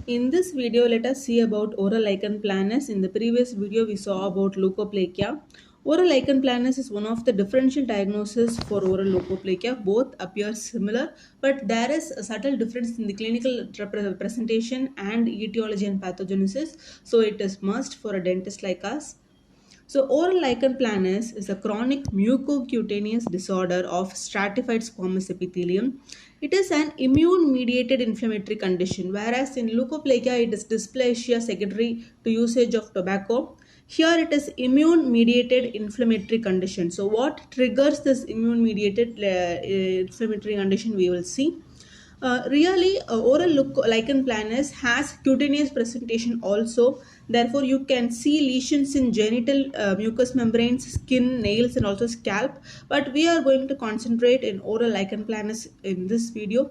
In this video, let us see about oral lichen planus. In the previous video, we saw about leukoplakia. Oral lichen planus is one of the differential diagnoses for oral leukoplakia. Both appear similar, but there is a subtle difference in the clinical presentation and etiology and pathogenesis. So it is must for a dentist like us. So, oral lichen planus is a chronic mucocutaneous disorder of stratified squamous epithelium. It is an immune-mediated inflammatory condition, whereas in leukoplakia it is dysplasia secondary to usage of tobacco. Here it is immune-mediated inflammatory condition. So, what triggers this immune-mediated inflammatory condition? We will see. Oral lichen planus has cutaneous presentation also. Therefore, you can see lesions in genital mucous membranes, skin, nails, and also scalp. But we are going to concentrate in oral lichen planus in this video.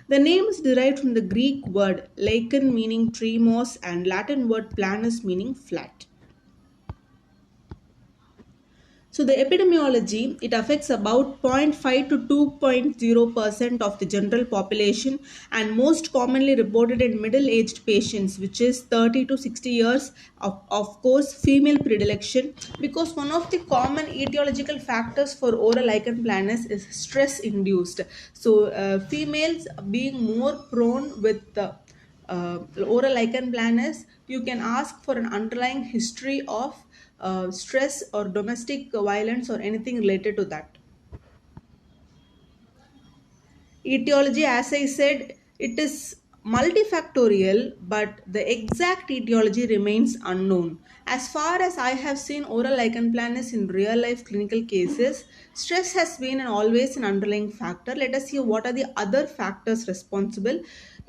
The name is derived from the Greek word lichen meaning tree moss and Latin word planus meaning flat. So the epidemiology, it affects about 0.5 to 2.0% of the general population and most commonly reported in middle-aged patients, which is 30 to 60 years, of course female predilection, because one of the common etiological factors for oral lichen planus is stress induced. So females being more prone with the oral lichen planus, you can ask for an underlying history of stress or domestic violence or anything related to that. Etiology, as I said, it is multifactorial, but the exact etiology remains unknown. As far as I have seen oral lichen planus in real life clinical cases, stress has been always an underlying factor. Let us see what are the other factors responsible.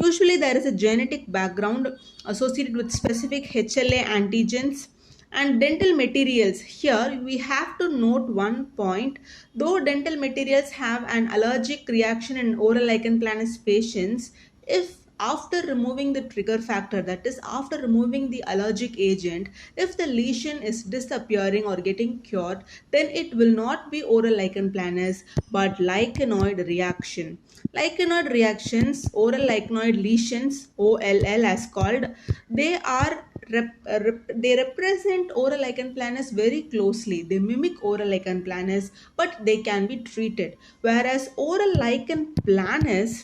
Usually, there is a genetic background associated with specific HLA antigens and dental materials. Here we have to note one point. Though dental materials have an allergic reaction in oral lichen planus patients, if after removing the trigger factor, that is after removing the allergic agent, if the lesion is disappearing or getting cured, then it will not be oral lichen planus but lichenoid reaction. Lichenoid reactions, oral lichenoid lesions, OLL as called, they are they represent oral lichen planus very closely. They mimic oral lichen planus, but they can be treated. Whereas oral lichen planus,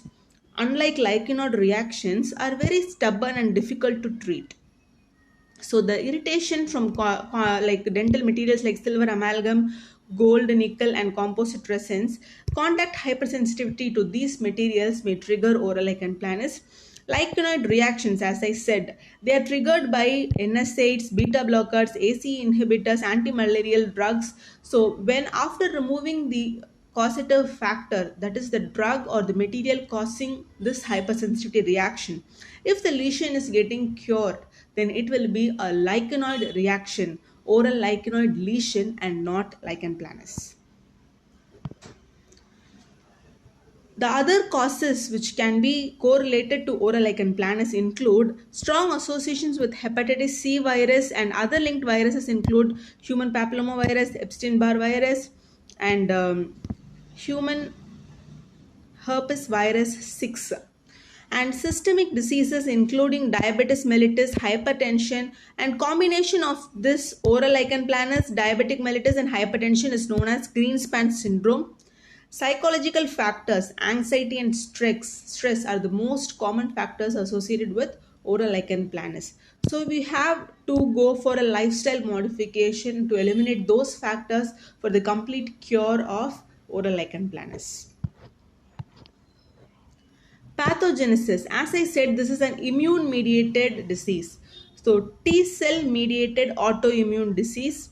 unlike lichenoid reactions, are very stubborn and difficult to treat. So the irritation from like dental materials like silver amalgam, gold, nickel, and composite resins, contact hypersensitivity to these materials may trigger oral lichen planus. Lichenoid reactions, as I said, they are triggered by NSAIDs, beta blockers, AC inhibitors, antimalarial drugs. So when after removing the causative factor, that is the drug or the material causing this hypersensitivity reaction, if the lesion is getting cured, then it will be a lichenoid reaction, oral lichenoid lesion, and not lichen planus. The other causes which can be correlated to oral lichen planus include strong associations with hepatitis C virus, and other linked viruses include human papillomavirus, Epstein-Barr virus, and human herpes virus 6, and systemic diseases including diabetes mellitus, hypertension, and combination of this oral lichen planus, diabetic mellitus, and hypertension is known as Greenspan syndrome. Psychological factors, anxiety and stress are the most common factors associated with oral lichen planus. So we have to go for a lifestyle modification to eliminate those factors for the complete cure of oral lichen planus. Pathogenesis, as I said, this is an immune mediated disease. So T cell mediated autoimmune disease.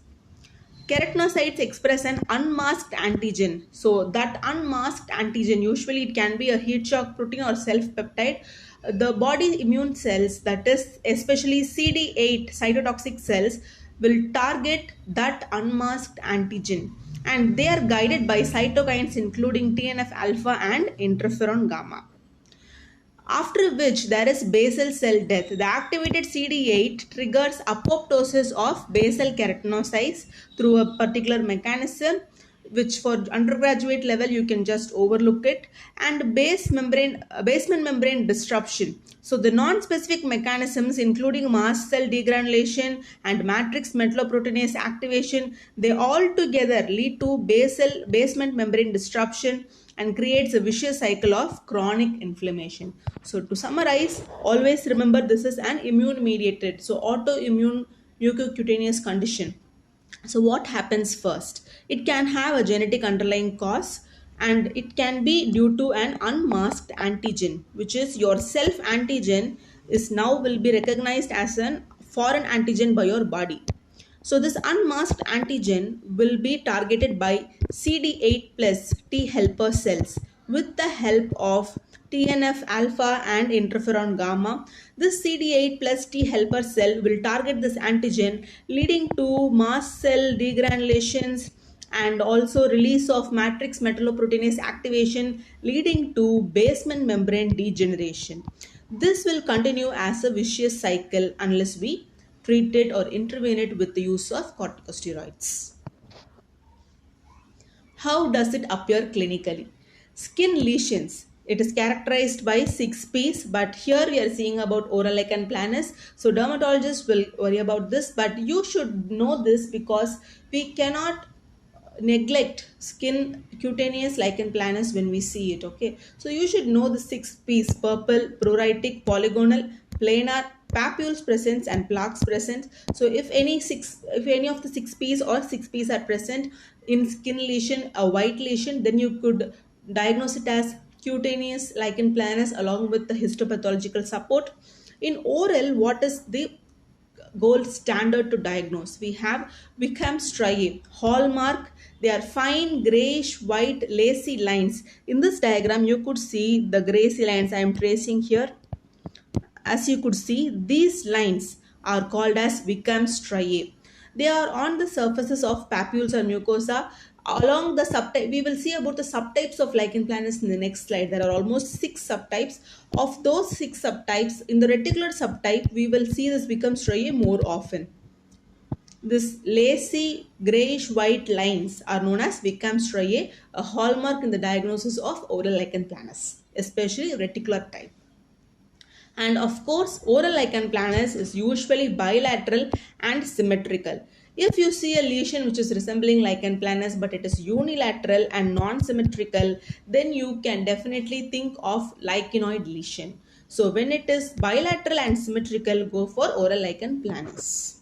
Keratinocytes express an unmasked antigen. So that unmasked antigen, usually it can be a heat shock protein or self peptide. The body immune cells, that is especially CD8 cytotoxic cells, will target that unmasked antigen, and they are guided by cytokines including TNF alpha and interferon gamma. After which there is basal cell death. The activated CD8 triggers apoptosis of basal keratinocytes through a particular mechanism. which for undergraduate level you can just overlook it, and basement membrane disruption. So the non-specific mechanisms including mast cell degranulation and matrix metalloproteinase activation, they all together lead to basement membrane disruption and creates a vicious cycle of chronic inflammation. So to summarize, always remember this is an immune mediated, so autoimmune mucocutaneous condition. So what happens first? It can have a genetic underlying cause, and it can be due to an unmasked antigen, which is your self antigen is now will be recognized as an foreign antigen by your body. So this unmasked antigen will be targeted by CD8 plus T helper cells with the help of TNF alpha and interferon gamma. This CD8 plus T helper cell will target this antigen, leading to mast cell degranulations and also release of matrix metalloproteinase activation, leading to basement membrane degeneration. This will continue as a vicious cycle unless we treat it or intervene it with the use of corticosteroids. How does it appear clinically? Skin lesions. It is characterized by 6 P's, but here we are seeing about oral lichen planus. So dermatologists will worry about this, but you should know this because we cannot neglect skin cutaneous lichen planus when we see it. Okay, so you should know the 6 P's: purple, pruritic, polygonal, planar, papules present and plaques present. So if any of the 6 P's or 6 P's are present in skin lesion, a white lesion, then you could diagnose it as cutaneous lichen planus along with the histopathological support. In oral, what is the gold standard to diagnose? We have Wickham striae, hallmark. They are fine grayish white lacy lines. In this diagram you could see the grayish lines I am tracing here. As you could see, these lines are called as Wickham striae. They are on the surfaces of papules or mucosa. Along the subtype, we will see about the subtypes of lichen planus in the next slide. There are almost 6 subtypes. Of those 6 subtypes, in the reticular subtype, we will see this Wickham striae more often. This lacy grayish white lines are known as Wickham striae, a hallmark in the diagnosis of oral lichen planus, especially reticular type. And of course, oral lichen planus is usually bilateral and symmetrical. If you see a lesion which is resembling lichen planus but it is unilateral and non-symmetrical, then you can definitely think of lichenoid lesion. So when it is bilateral and symmetrical, go for oral lichen planus.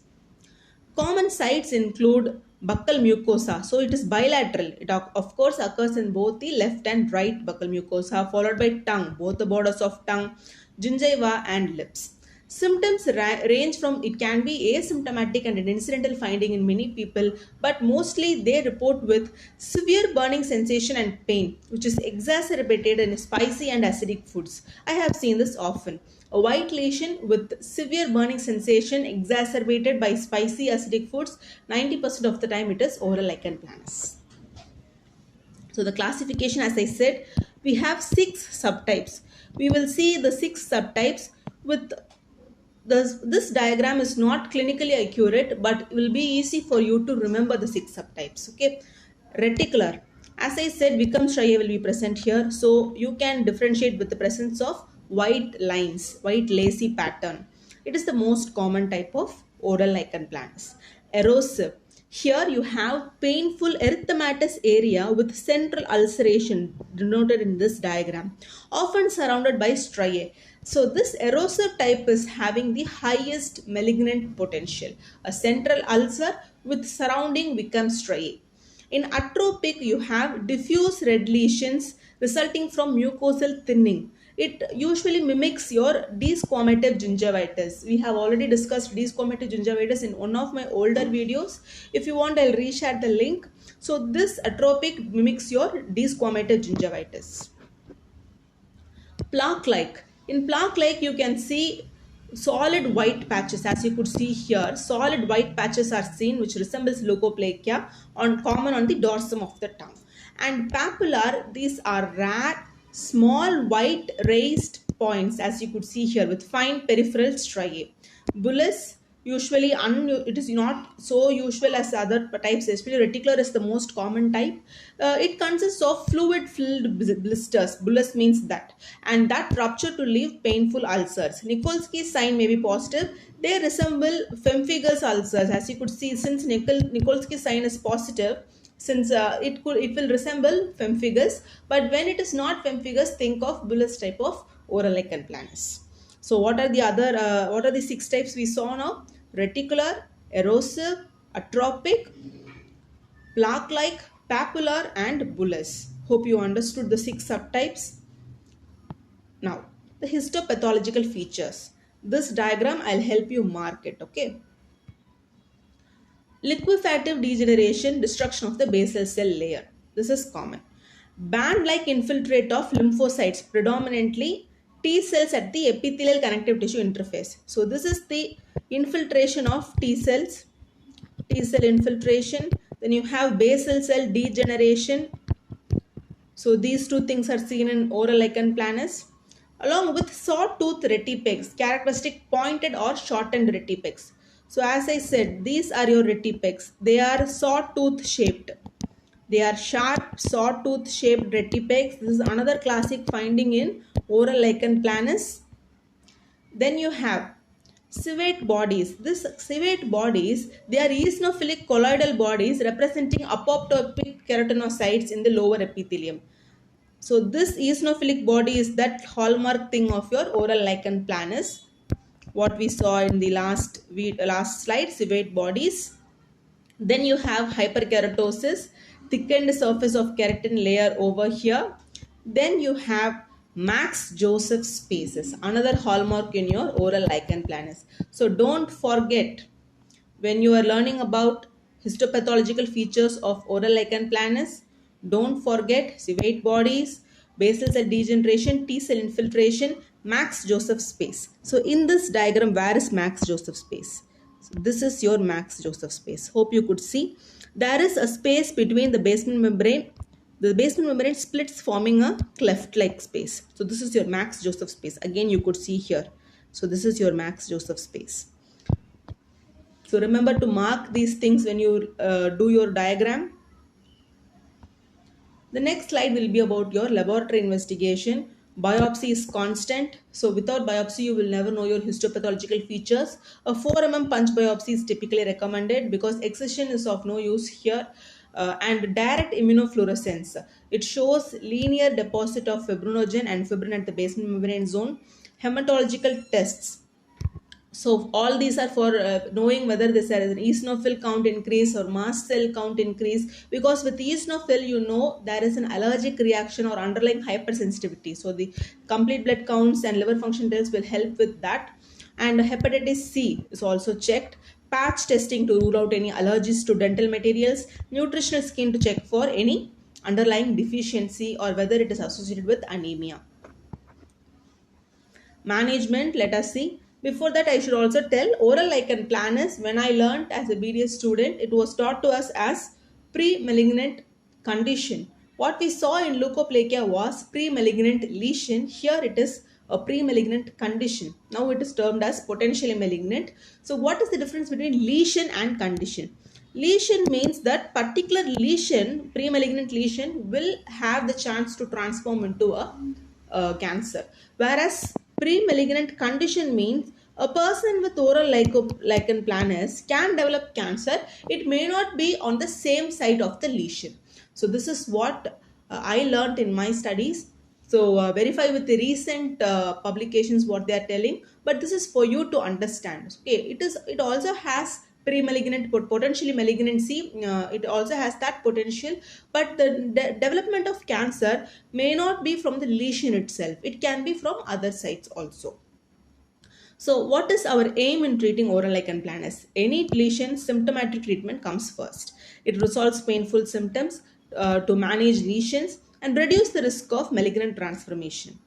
Common sites include buccal mucosa. So it is bilateral. It of course occurs in both the left and right buccal mucosa, followed by tongue, both the borders of tongue, gingiva and lips. Symptoms range from, it can be asymptomatic and an incidental finding in many people, but mostly they report with severe burning sensation and pain, which is exacerbated in spicy and acidic foods. I have seen this often. A white lesion with severe burning sensation exacerbated by spicy acidic foods, 90% of the time it is oral lichen planus. So the classification, as I said, we have 6 subtypes. We will see the 6 subtypes with this diagram is not clinically accurate, but it will be easy for you to remember the 6 subtypes. Okay, reticular. As I said, Wickham striae will be present here, so you can differentiate with the presence of white lines, white lacy pattern. It is the most common type of oral lichen planus. Erosive. Here you have painful erythematous area with central ulceration denoted in this diagram, often surrounded by striae. So this erosive type is having the highest malignant potential, a central ulcer with surrounding Wickham striae. In atropic, you have diffuse red lesions resulting from mucosal thinning. It usually mimics your desquamative gingivitis. We have already discussed desquamative gingivitis in one of my older videos. If you want, I'll reshare the link. So this atropic mimics your desquamative gingivitis. Plaque-like. In plaque-like, you can see solid white patches, as you could see here. Solid white patches are seen which resembles leukoplakia, common on the dorsum of the tongue. And papullar, these are rare, small white raised points, as you could see here, with fine peripheral striae. Bullous, Usually it is not so usual as other types, especially reticular is the most common type. It consists of fluid filled blisters. Bullous means that, and that rupture to leave painful ulcers. Nikolsky's sign may be positive. They resemble pemphigus ulcers, as you could see. Since Nikolsky's sign is positive, since it will resemble pemphigus, but when it is not pemphigus, think of bullous type of oral lichen planus. So what are the six types we saw now? Reticular, erosive, atrophic, plaque-like, papular, and bullous. Hope you understood the six subtypes. Now, the histopathological features. This diagram, I'll help you mark it, okay? Liquefative degeneration, destruction of the basal cell layer. This is common. Band-like infiltrate of lymphocytes, predominantly T cells at the epithelial connective tissue interface. So this is the infiltration of T cells, T cell infiltration. Then you have basal cell degeneration. So these two things are seen in oral lichen planus, along with sawtooth retipex, characteristic pointed or shortened retipex. So as I said, these are your retipex. They are sawtooth shaped. They are sharp sawtooth shaped retipex. This is another classic finding in oral lichen planus. Then you have civate bodies. These civate bodies, they are eosinophilic colloidal bodies representing apoptotic keratinocytes in the lower epithelium. So this eosinophilic body is that hallmark thing of your oral lichen planus. What we saw in the last slide, civate bodies. Then you have hyperkeratosis, thickened surface of keratin layer over here. Then you have Max Joseph spaces, another hallmark in your oral lichen planus. So don't forget, when you are learning about histopathological features of oral lichen planus, don't forget civate bodies, basal cell degeneration, T cell infiltration, Max Joseph space. So in this diagram, where is Max Joseph space? So this is your Max Joseph space. Hope you could see. There is a space between the basement membrane. The basement membrane splits, forming a cleft-like space. So this is your Max Joseph space. Again, you could see here. So this is your Max Joseph space. So remember to mark these things when you do your diagram. The next slide will be about your laboratory investigation. Biopsy is constant. So without biopsy, you will never know your histopathological features. A 4 mm punch biopsy is typically recommended because excision is of no use here. And direct immunofluorescence. It shows linear deposit of fibrinogen and fibrin at the basement membrane zone. Hematological tests. So all these are for knowing whether this is an eosinophil count increase or mast cell count increase, because with eosinophil you know there is an allergic reaction or underlying hypersensitivity. So the complete blood counts and liver function tests will help with that. And hepatitis C is also checked. Patch testing to rule out any allergies to dental materials. Nutritional skin to check for any underlying deficiency or whether it is associated with anemia. Management, let us see. Before that, I should also tell oral lichen planus, when I learnt as a BDS student, it was taught to us as pre-malignant condition. What we saw in leukoplakia was pre-malignant lesion. Here it is a pre-malignant condition. Now it is termed as potentially malignant. So what is the difference between lesion and condition? Lesion means that particular lesion, pre-malignant lesion, will have the chance to transform into a cancer. Whereas pre-malignant condition means a person with oral lichen planus can develop cancer. It may not be on the same site of the lesion. So this is what I learnt in my studies. So verify with the recent publications what they are telling. But this is for you to understand. Okay, it also has pre-malignant, potentially malignancy. It also has that potential, but the development of cancer may not be from the lesion itself. It can be from other sites also. So what is our aim in treating oral lichen planus? Any lesion, symptomatic treatment comes first. It resolves painful symptoms to manage lesions and reduce the risk of malignant transformation.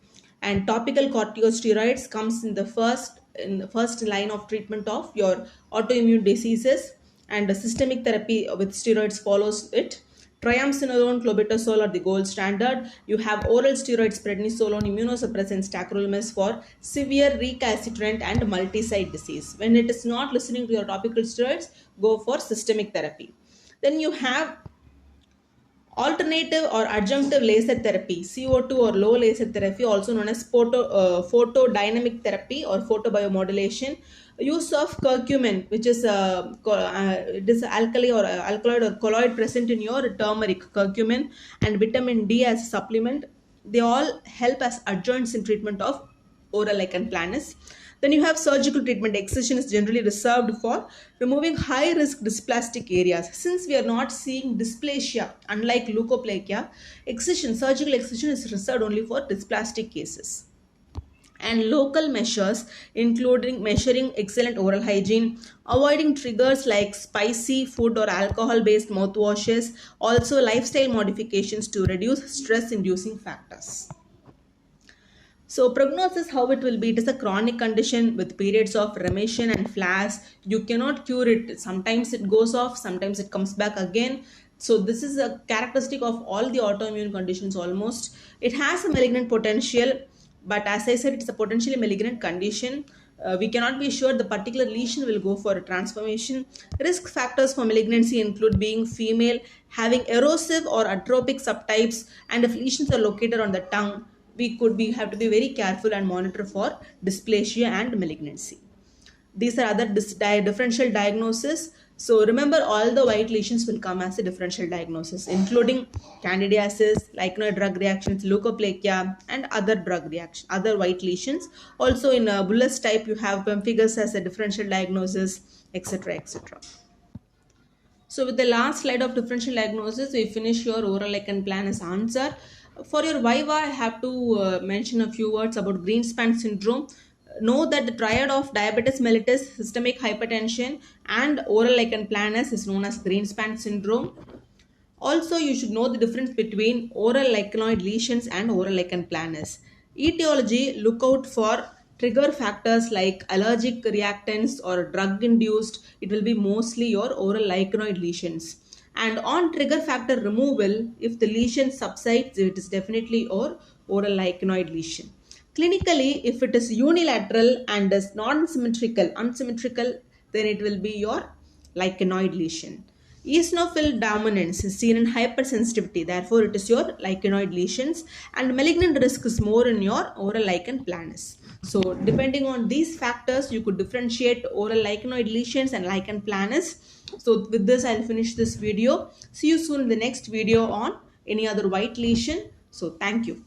And topical corticosteroids comes in the first line of treatment of your autoimmune diseases, and systemic therapy with steroids follows it. Triamcinolone, clobetasol are the gold standard. You have oral steroids, prednisolone, immunosuppressants, tacrolimus for severe recalcitrant and multi-site disease. When it is not listening to your topical steroids, go for systemic therapy. Then you have alternative or adjunctive laser therapy, CO2 or low laser therapy, also known as photodynamic therapy or photobiomodulation. Use of curcumin, which is it is alkali or alkaloid or colloid present in your turmeric, curcumin, and vitamin D as a supplement. They all help as adjuncts in treatment of oral lichen planus. Then you have surgical treatment. Excision is generally reserved for removing high risk dysplastic areas. Since we are not seeing dysplasia, unlike leukoplakia, surgical excision is reserved only for dysplastic cases. And local measures including measuring excellent oral hygiene, avoiding triggers like spicy food or alcohol based mouthwashes, also lifestyle modifications to reduce stress inducing factors. So prognosis, how it will be, it is a chronic condition with periods of remission and flares. You cannot cure it. Sometimes it goes off, sometimes it comes back again. So this is a characteristic of all the autoimmune conditions almost. It has a malignant potential, but as I said, it's a potentially malignant condition. We cannot be sure the particular lesion will go for a transformation. Risk factors for malignancy include being female, having erosive or atrophic subtypes, and if lesions are located on the tongue, we have to be very careful and monitor for dysplasia and malignancy. These are other differential diagnosis. So remember, all the white lesions will come as a differential diagnosis, including candidiasis, lichenoid drug reactions, leukoplakia, and other other white lesions. Also in bullous type, you have pemphigus as a differential diagnosis, etc., etc. So with the last slide of differential diagnosis, we finish your oral lichen planus answer. For your viva, I have to mention a few words about Greenspan syndrome. Know that the triad of diabetes mellitus, systemic hypertension, and oral lichen planus is known as Greenspan syndrome. Also, you should know the difference between oral lichenoid lesions and oral lichen planus. Etiology, look out for trigger factors like allergic reactants or drug induced. It will be mostly your oral lichenoid lesions. And on trigger factor removal, if the lesion subsides, it is definitely your oral lichenoid lesion. Clinically, if it is unilateral and is unsymmetrical, then it will be your lichenoid lesion. Eosinophil dominance is seen in hypersensitivity, therefore it is your lichenoid lesions, and malignant risk is more in your oral lichen planus. So depending on these factors, you could differentiate oral lichenoid lesions and lichen planus. So with this, I'll finish this video. See you soon in the next video on any other white lesion. So thank you.